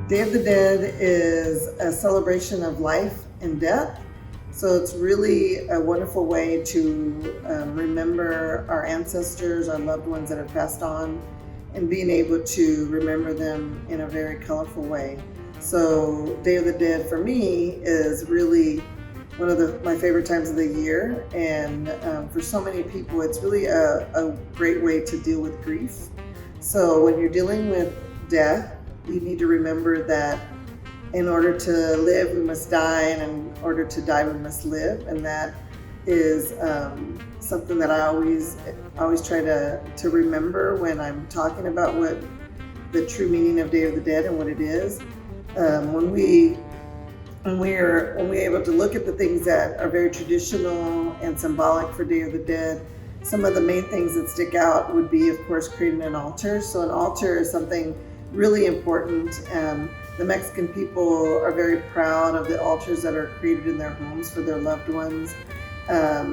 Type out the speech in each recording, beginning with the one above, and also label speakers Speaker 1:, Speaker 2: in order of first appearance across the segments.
Speaker 1: Day of the Dead is a celebration of life and death. So it's really a wonderful way to remember our ancestors, our loved ones that have passed on, and being able to remember them in a very colorful way. So Day of the Dead for me is really one of my favorite times of the year, and for so many people it's really a great way to deal with grief. So when you're dealing with death, you need to remember that in order to live, we must die, and in order to die, we must live. And that is something that I always try to remember when I'm talking about what the true meaning of Day of the Dead and what it is. When we're able to look at the things that are very traditional and symbolic for Day of the Dead, some of the main things that stick out would be, of course, creating an altar. So an altar is something really important. The Mexican people are very proud of the altars that are created in their homes for their loved ones,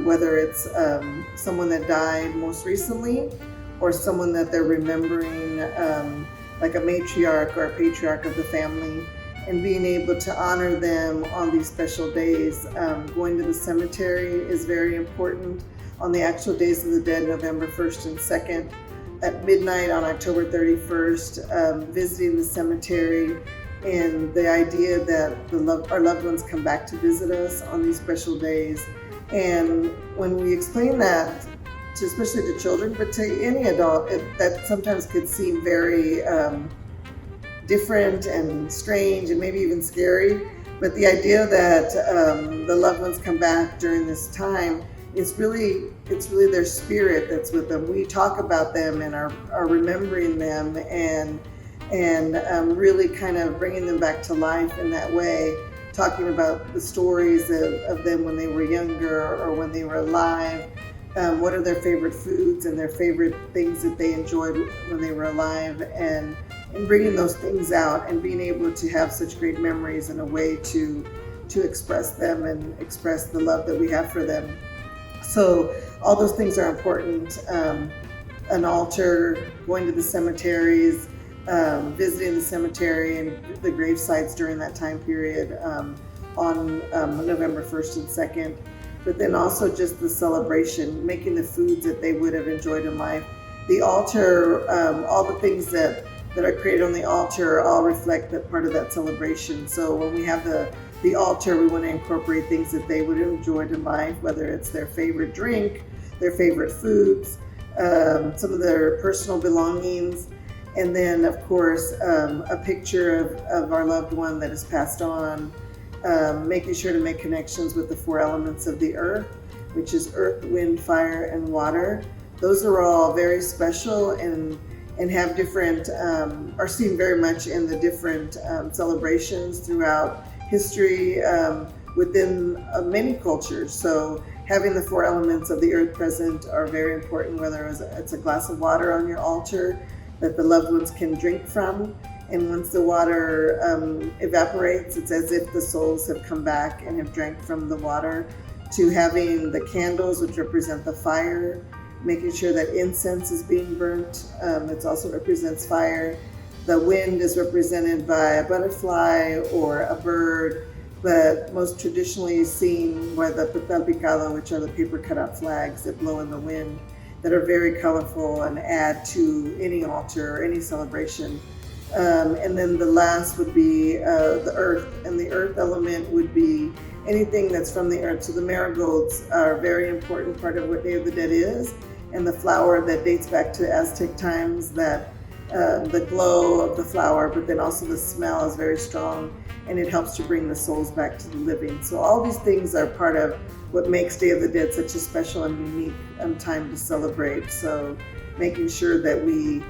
Speaker 1: whether it's someone that died most recently or someone that they're remembering, like a matriarch or a patriarch of the family, and being able to honor them on these special days. Going to the cemetery is very important on the actual days of the dead, November 1st and 2nd. At midnight on October 31st, visiting the cemetery, and the idea that our loved ones come back to visit us on these special days. And when we explain that, especially to children, but to any adult, that sometimes could seem very different and strange and maybe even scary. But the idea that the loved ones come back during this time, it's really their spirit that's with them. We talk about them and are remembering them and really kind of bringing them back to life in that way, talking about the stories of them when they were younger or when they were alive. What are their favorite foods and their favorite things that they enjoyed when they were alive, and bringing those things out and being able to have such great memories in a way to express them and express the love that we have for them. So all those things are important. An altar, going to the cemeteries, visiting the cemetery and the grave sites during that time period on November 1st and 2nd. But then also just the celebration, making the foods that they would have enjoyed in life. The altar, all the things that are created on the altar all reflect that part of that celebration. So when we have the altar, we want to incorporate things that they would have enjoyed in life, whether it's their favorite drink, their favorite foods, some of their personal belongings, and then of course a picture of our loved one that has passed on, making sure to make connections with the four elements of the earth, which is earth, wind, fire, and water. Those are all very special and have different, are seen very much in the different celebrations throughout history within many cultures. So having the four elements of the earth present are very important, whether it's a glass of water on your altar that the loved ones can drink from. And once the water evaporates, it's as if the souls have come back and have drank from the water. To having the candles, which represent the fire, making sure that incense is being burnt. It also represents fire. The wind is represented by a butterfly or a bird, but most traditionally seen by the papel picado, which are the paper cutout flags that blow in the wind, that are very colorful and add to any altar or any celebration. And then the last would be the earth, and the earth element would be anything that's from the earth. So the marigolds are a very important part of what Day of the Dead is, and the flower that dates back to Aztec times, that the glow of the flower, but then also the smell is very strong, and it helps to bring the souls back to the living. So all these things are part of what makes Day of the Dead such a special and unique time to celebrate. So making sure that we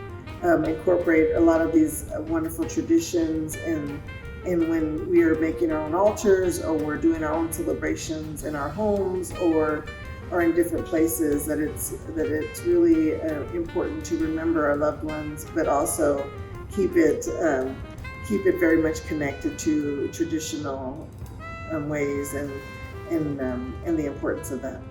Speaker 1: incorporate a lot of these wonderful traditions, and when we are making our own altars or we're doing our own celebrations in our homes or in different places, that it's really important to remember our loved ones, but also keep it very much connected to traditional ways and the importance of that.